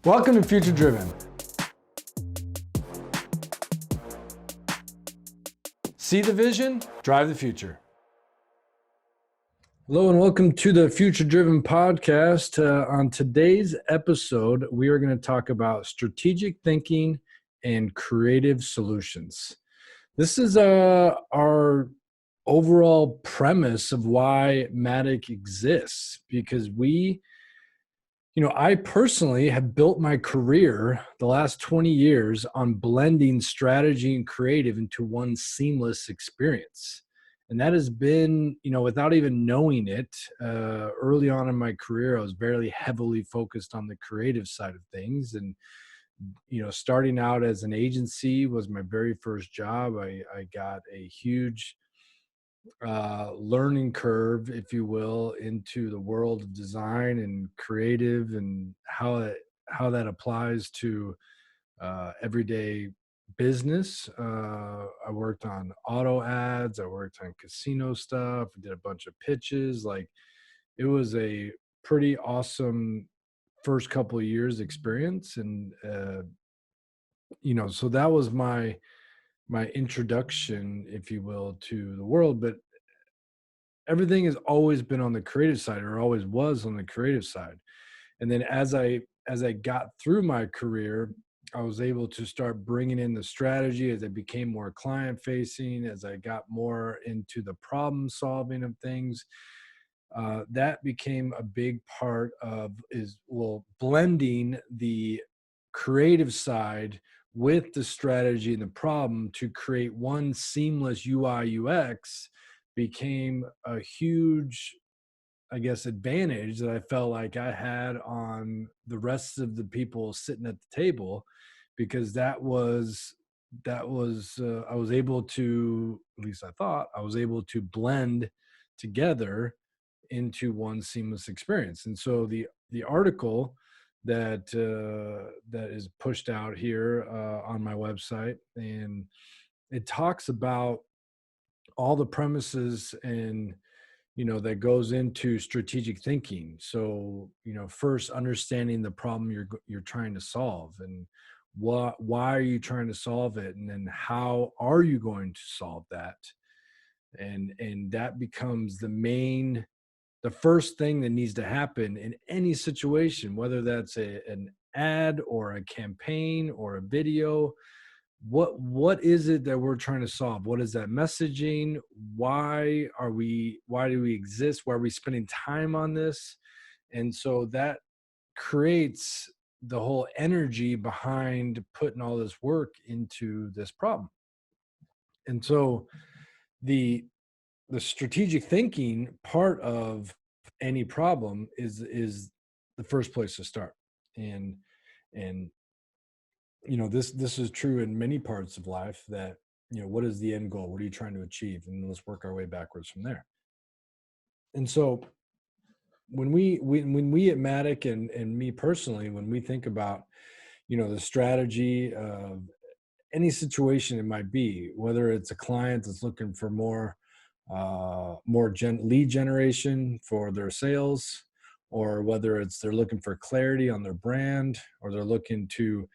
Welcome to Future Driven. See the vision, drive the future. Hello and welcome to the Future Driven podcast. On today's episode, we are going to talk about strategic thinking and creative solutions. This is our overall premise of why Madak exists, because I personally have built my career the last 20 years on blending strategy and creative into one seamless experience. And that has been, without even knowing it, early on in my career, I was very heavily focused on the creative side of things. And, starting out as an agency was my very first job. I got a huge learning curve, if you will, into the world of design and creative and how that applies to everyday business. I worked on auto ads. I worked on casino stuff. I did a bunch of pitches. It was a pretty awesome first couple of years experience. And, so that was my introduction, if you will, to the world. But everything has always been on the creative side, or always was on the creative side. And then as I got through my career, I was able to start bringing in the strategy as I became more client facing, as I got more into the problem solving of things. That became a big part of blending the creative side with the strategy and the problem to create one seamless UI UX became a huge, I guess, advantage that I felt like I had on the rest of the people sitting at the table, because I was able to, at least I thought I was able to blend together into one seamless experience. And so the article that is pushed out here on my website, and it talks about all the premises and that goes into strategic thinking. So first understanding the problem you're trying to solve, and why are you trying to solve it, and then how are you going to solve that, and that becomes the first thing that needs to happen in any situation, whether that's an ad or a campaign or a video. What is it that we're trying to solve? What is that messaging? Why do we exist? Why are we spending time on this? And so that creates the whole energy behind putting all this work into this problem. And so the strategic thinking part of any problem is the first place to start. And this is true in many parts of life, that what is the end goal? What are you trying to achieve? And let's work our way backwards from there. And so when we at Madak, and me personally, when we think about the strategy of any situation it might be, whether it's a client that's looking for more lead generation for their sales, or whether it's they're looking for clarity on their brand, or they're looking to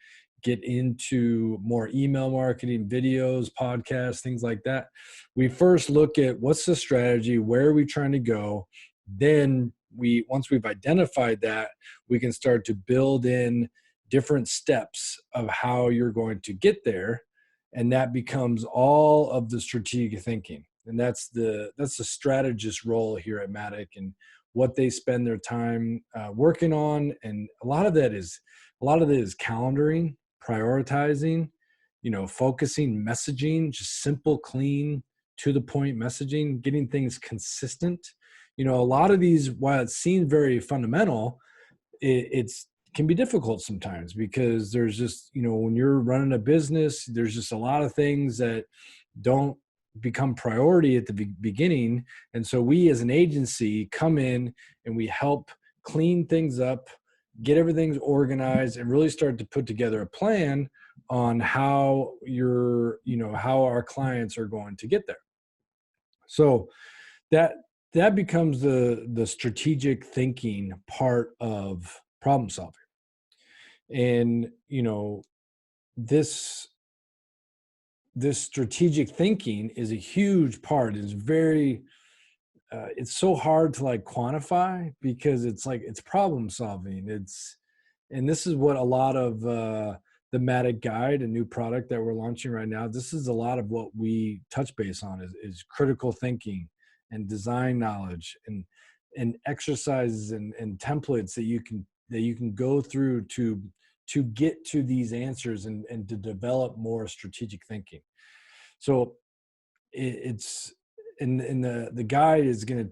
get into more email marketing, videos, podcasts, things like that. We first look at what's the strategy, where are we trying to go. Then once we've identified that, we can start to build in different steps of how you're going to get there. And that becomes all of the strategic thinking. And that's the strategist role here at Madak, and what they spend their time working on. And a lot of it is calendaring, prioritizing, focusing, messaging, just simple, clean, to the point messaging, getting things consistent. A lot of these, while it seems very fundamental, it can be difficult sometimes, because there's just, when you're running a business, there's just a lot of things that don't become priority at the beginning. And so we as an agency come in and we help clean things up, get everything organized, and really start to put together a plan on how how our clients are going to get there. So that becomes the strategic thinking part of problem solving. And, you know, this this strategic thinking is a huge part. It's very it's so hard to like quantify because it's like it's problem solving. And this is what a lot of the Madak guide, a new product that we're launching right now. This is a lot of what we touch base on is critical thinking and design knowledge and exercises and templates that you can go through to get to these answers and to develop more strategic thinking. So it's and the guide is gonna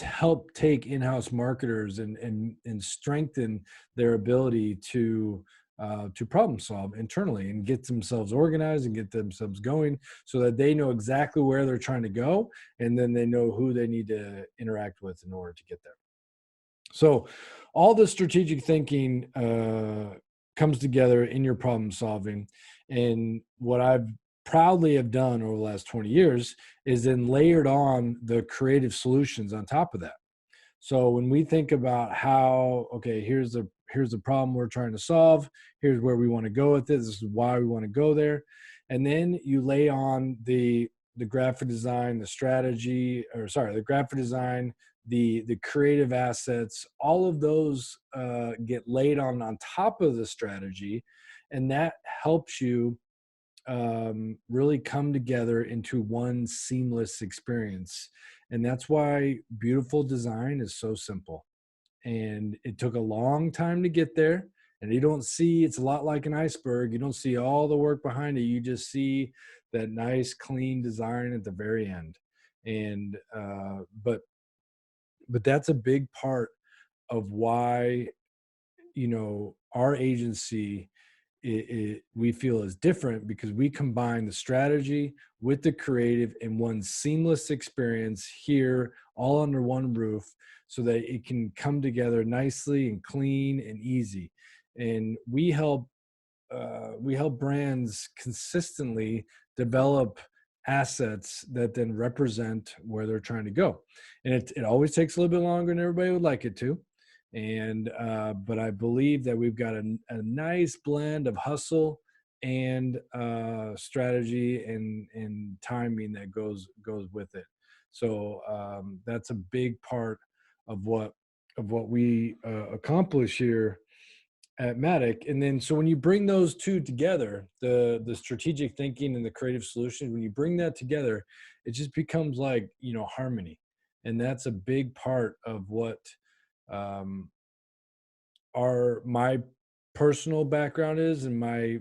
help take in-house marketers and strengthen their ability to problem solve internally and get themselves organized and get themselves going so that they know exactly where they're trying to go, and then they know who they need to interact with in order to get there. So all the strategic thinking comes together in your problem solving. And what I've proudly have done over the last 20 years is then layered on the creative solutions on top of that. So when we think about how, okay, here's the problem we're trying to solve, here's where we want to go with it, this is why we want to go there. And then you lay on the graphic design, the strategy, or sorry, the graphic design, the creative assets, all of those get laid on top of the strategy, and that helps you really come together into one seamless experience. And that's why beautiful design is so simple. And it took a long time to get there. And you don't see, it's a lot like an iceberg. You don't see all the work behind it. You just see that nice, clean design at the very end. And, but that's a big part of why, you know, our agency we feel is different because we combine the strategy with the creative in one seamless experience here, all under one roof, so that it can come together nicely and clean and easy. And we help brands consistently develop assets that then represent where they're trying to go. And it always takes a little bit longer than everybody would like it to. And but I believe that we've got a nice blend of hustle and strategy and timing that goes with it. So that's a big part of what we accomplish here at Matic. And then so when you bring those two together, the strategic thinking and the creative solutions, when you bring that together, it just becomes like, you know, harmony. And that's a big part of what um, my personal background is and my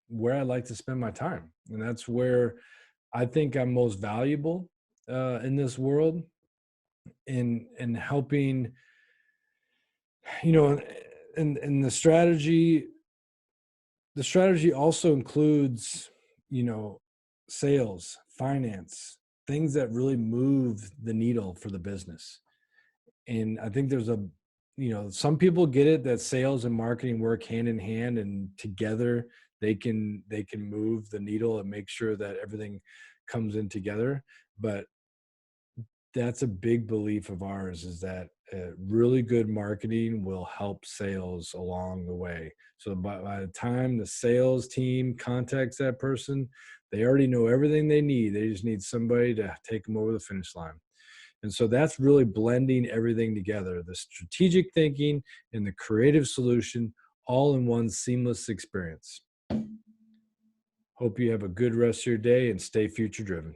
where I like to spend my time. And that's where I think I'm most valuable in this world in helping, you know, and the strategy also includes, you know, sales, finance, things that really move the needle for the business. And I think there's a, you know, some people get it that sales and marketing work hand in hand, and together they can move the needle and make sure that everything comes in together. But that's a big belief of ours, is that really good marketing will help sales along the way. So by the time the sales team contacts that person, they already know everything they need. They just need somebody to take them over the finish line. And so that's really blending everything together, the strategic thinking and the creative solution, all in one seamless experience. Hope you have a good rest of your day and stay future driven.